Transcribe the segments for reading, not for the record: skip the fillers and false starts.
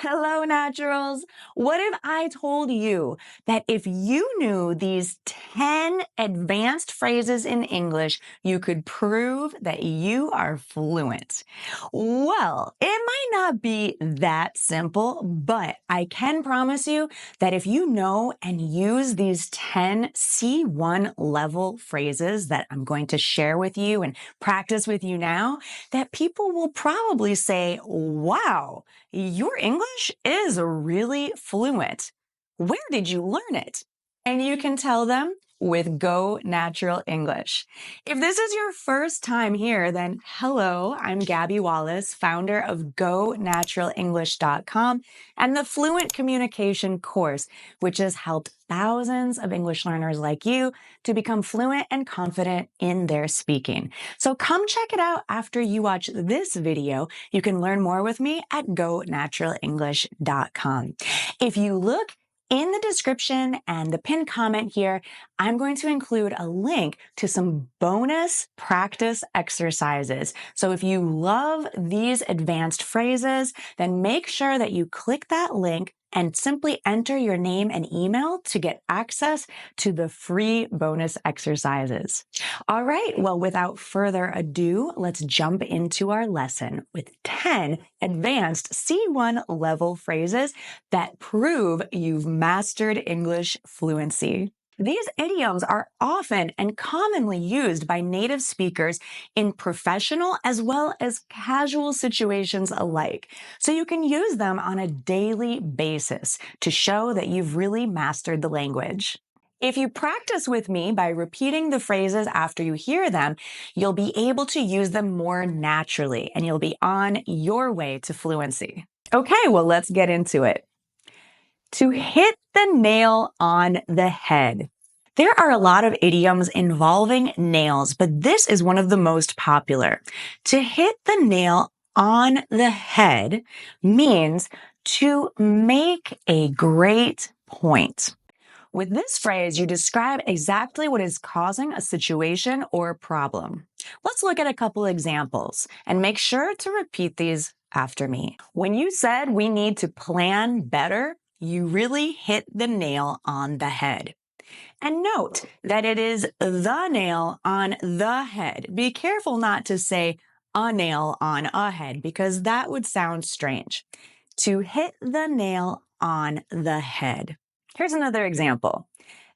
Hello, naturals. What if I told you that if you knew these 10 advanced phrases in English, you could prove that you are fluent? Well, it might not be that simple, but I can promise you that if you know and use these 10 C1 level phrases that I'm going to share with you and practice with you now, that people will probably say, wow, your English is really fluent. Where did you learn it? And you can tell them with Go Natural English. If this is your first time here, then hello, I'm Gabby Wallace, founder of GoNaturalEnglish.com and the Fluent Communication course, which has helped thousands of English learners like you to become fluent and confident in their speaking. So come check it out after you watch this video. You can learn more with me at GoNaturalEnglish.com. If you look in the description and the pinned comment here, I'm going to include a link to some bonus practice exercises. So if you love these advanced phrases, then make sure that you click that link and simply enter your name and email to get access to the free bonus exercises. All right, well, without further ado, let's jump into our lesson with 10 advanced C1 level phrases that prove you've mastered English fluency. These idioms are often and commonly used by native speakers in professional as well as casual situations alike. So you can use them on a daily basis to show that you've really mastered the language. If you practice with me by repeating the phrases after you hear them, you'll be able to use them more naturally and you'll be on your way to fluency. Okay, well, let's get into it. To hit the nail on the head. There are a lot of idioms involving nails, but this is one of the most popular. To hit the nail on the head means to make a great point. With this phrase, you describe exactly what is causing a situation or problem. Let's look at a couple examples and make sure to repeat these after me. When you said we need to plan better, you really hit the nail on the head. And note that it is the nail on the head. Be careful not to say a nail on a head because that would sound strange. To hit the nail on the head. Here's another example.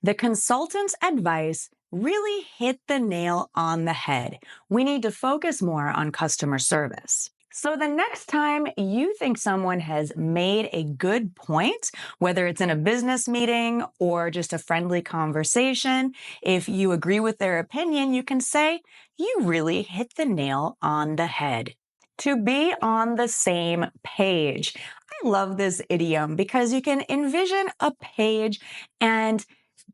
The consultant's advice really hit the nail on the head. We need to focus more on customer service. So the next time you think someone has made a good point, whether it's in a business meeting or just a friendly conversation, if you agree with their opinion, you can say, you really hit the nail on the head. To be on the same page. I love this idiom because you can envision a page, and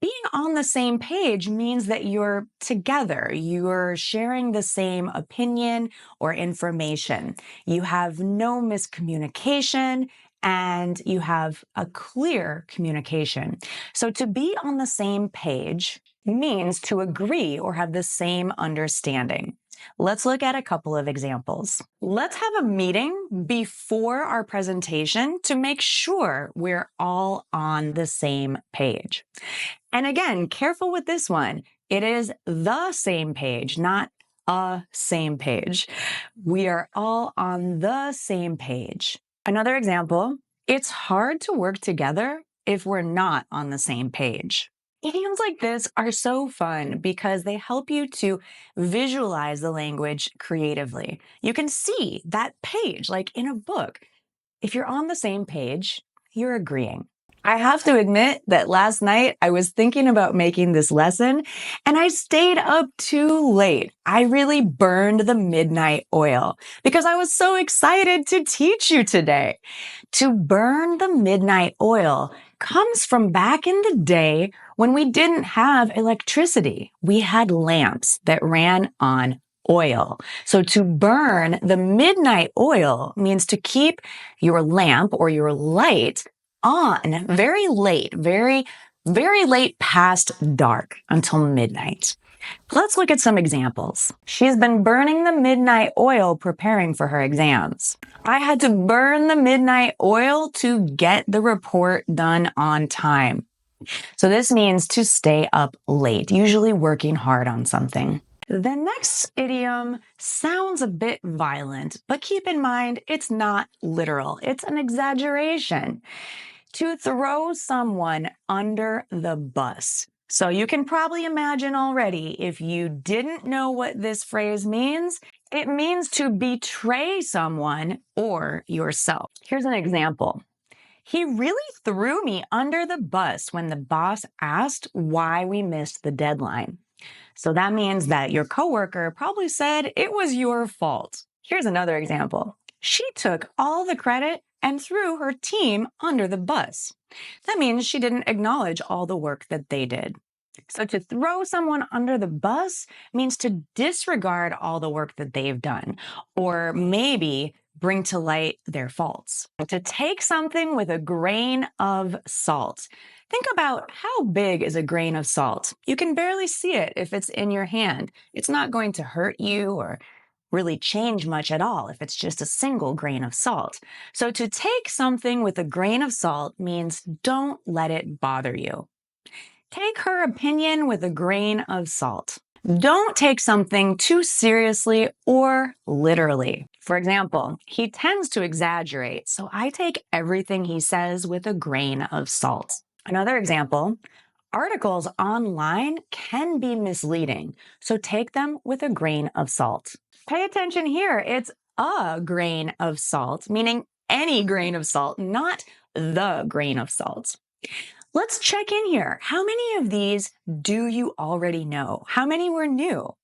being on the same page means that you're together. You're sharing the same opinion or information. You have no miscommunication and you have a clear communication. So to be on the same page means to agree or have the same understanding. Let's look at a couple of examples. Let's have a meeting before our presentation to make sure we're all on the same page. And again, careful with this one. It is the same page, not a same page. We are all on the same page. Another example, it's hard to work together if we're not on the same page. Idioms like this are so fun because they help you to visualize the language creatively. You can see that page like in a book. If you're on the same page, you're agreeing. I have to admit that last night I was thinking about making this lesson and I stayed up too late. I really burned the midnight oil because I was so excited to teach you today. To burn the midnight oil comes from back in the day when we didn't have electricity. We had lamps that ran on oil. So to burn the midnight oil means to keep your lamp or your light on very late past dark until midnight. Let's look at some examples. She's been burning the midnight oil preparing for her exams. I had to burn the midnight oil to get the report done on time. So this means to stay up late, usually working hard on something. The next idiom sounds a bit violent, but keep in mind it's not literal. It's an exaggeration. To throw someone under the bus. So you can probably imagine already, if you didn't know what this phrase means, it means to betray someone or yourself. Here's an example. He really threw me under the bus when the boss asked why we missed the deadline. So that means that your coworker probably said it was your fault. Here's another example. She took all the credit and threw her team under the bus. That means she didn't acknowledge all the work that they did. So to throw someone under the bus means to disregard all the work that they've done, or maybe bring to light their faults. To take something with a grain of salt. Think about how big is a grain of salt. You can barely see it if it's in your hand. It's not going to hurt you or really change much at all if it's just a single grain of salt. So to take something with a grain of salt means don't let it bother you. Take her opinion with a grain of salt. Don't take something too seriously or literally. For example, he tends to exaggerate, so I take everything he says with a grain of salt. Another example, articles online can be misleading, so take them with a grain of salt. Pay attention here. It's a grain of salt, meaning any grain of salt, not the grain of salt. Let's check in here. How many of these do you already know? How many were new?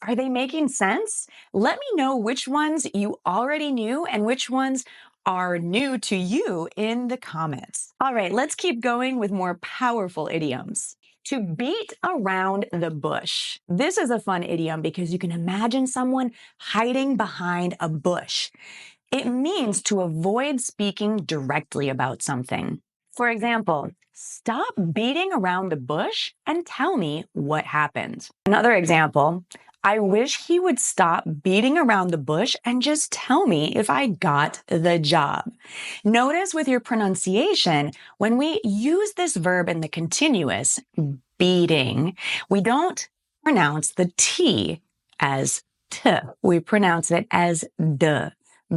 Are they making sense? Let me know which ones you already knew and which ones are new to you in the comments. All right, let's keep going with more powerful idioms. To beat around the bush. This is a fun idiom because you can imagine someone hiding behind a bush. It means to avoid speaking directly about something. For example, stop beating around the bush and tell me what happened. Another example, I wish he would stop beating around the bush and just tell me if I got the job. Notice with your pronunciation, when we use this verb in the continuous, beating, we don't pronounce the T as T. We pronounce it as D.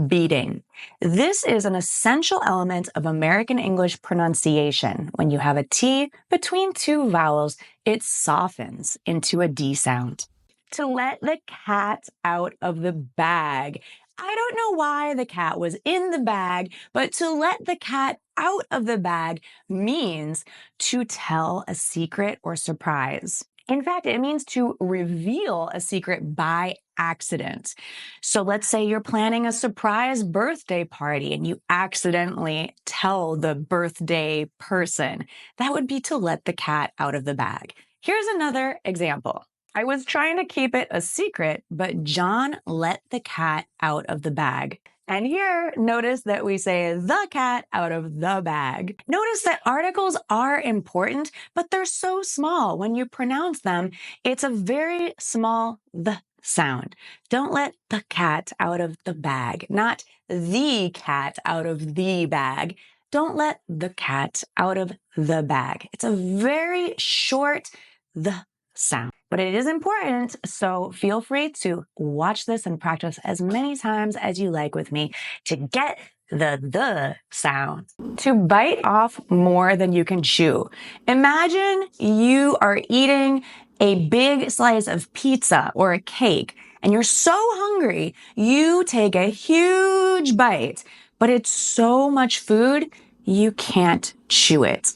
Beating. This is an essential element of American English pronunciation. When you have a T between two vowels, it softens into a D sound. To let the cat out of the bag. I don't know why the cat was in the bag, but to let the cat out of the bag means to tell a secret or surprise. In fact, it means to reveal a secret by accident. So let's say you're planning a surprise birthday party and you accidentally tell the birthday person. That would be to let the cat out of the bag. Here's another example. I was trying to keep it a secret, but John let the cat out of the bag. And here, notice that we say the cat out of the bag. Notice that articles are important, but they're so small. When you pronounce them, it's a very small the sound. Don't let the cat out of the bag, not the cat out of the bag. Don't let the cat out of the bag. It's a very short the sound. But it is important, so feel free to watch this and practice as many times as you like with me to get the sound. To bite off more than you can chew. Imagine you are eating a big slice of pizza or a cake, and you're so hungry, you take a huge bite, but it's so much food, you can't chew it.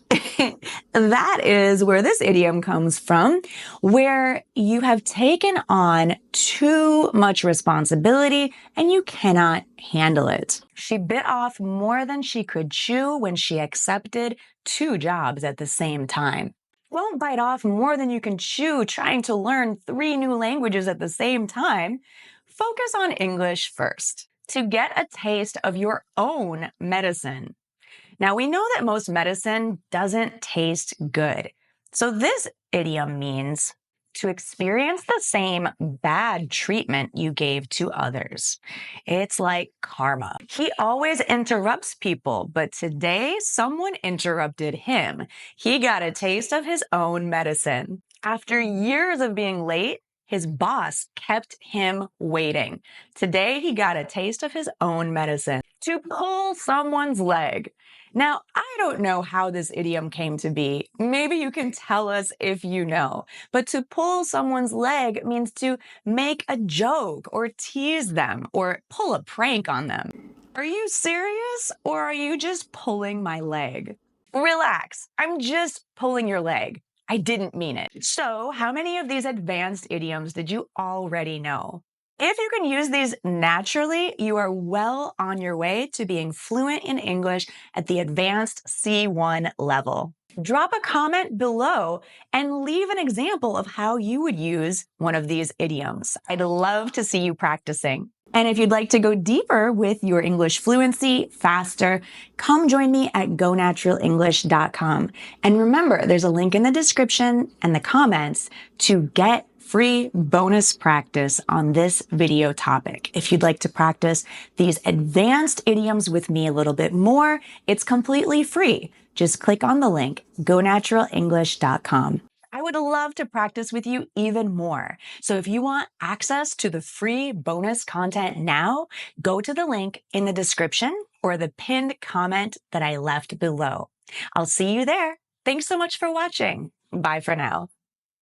That is where this idiom comes from, where you have taken on too much responsibility and you cannot handle it. She bit off more than she could chew when she accepted 2 jobs at the same time. Don't bite off more than you can chew trying to learn 3 new languages at the same time. Focus on English first to get a taste of your own medicine. Now, we know that most medicine doesn't taste good. So this idiom means To experience the same bad treatment you gave to others. It's like karma. He always interrupts people, but today someone interrupted him. He got a taste of his own medicine. After years of being late, his boss kept him waiting. Today he got a taste of his own medicine. To pull someone's leg. Now, I don't know how this idiom came to be. Maybe you can tell us if you know. But to pull someone's leg means to make a joke or tease them or pull a prank on them. Are you serious or are you just pulling my leg? Relax. I'm just pulling your leg. I didn't mean it. So, how many of these advanced idioms did you already know? If you can use these naturally, you are well on your way to being fluent in English at the advanced C1 level. Drop a comment below and leave an example of how you would use one of these idioms. I'd love to see you practicing. And if you'd like to go deeper with your English fluency faster, come join me at gonaturalenglish.com. And remember, there's a link in the description and the comments to get free bonus practice on this video topic. If you'd like to practice these advanced idioms with me a little bit more, it's completely free. Just click on the link, gonaturalenglish.com. I would love to practice with you even more. So if you want access to the free bonus content now, go to the link in the description or the pinned comment that I left below. I'll see you there. Thanks so much for watching. Bye for now.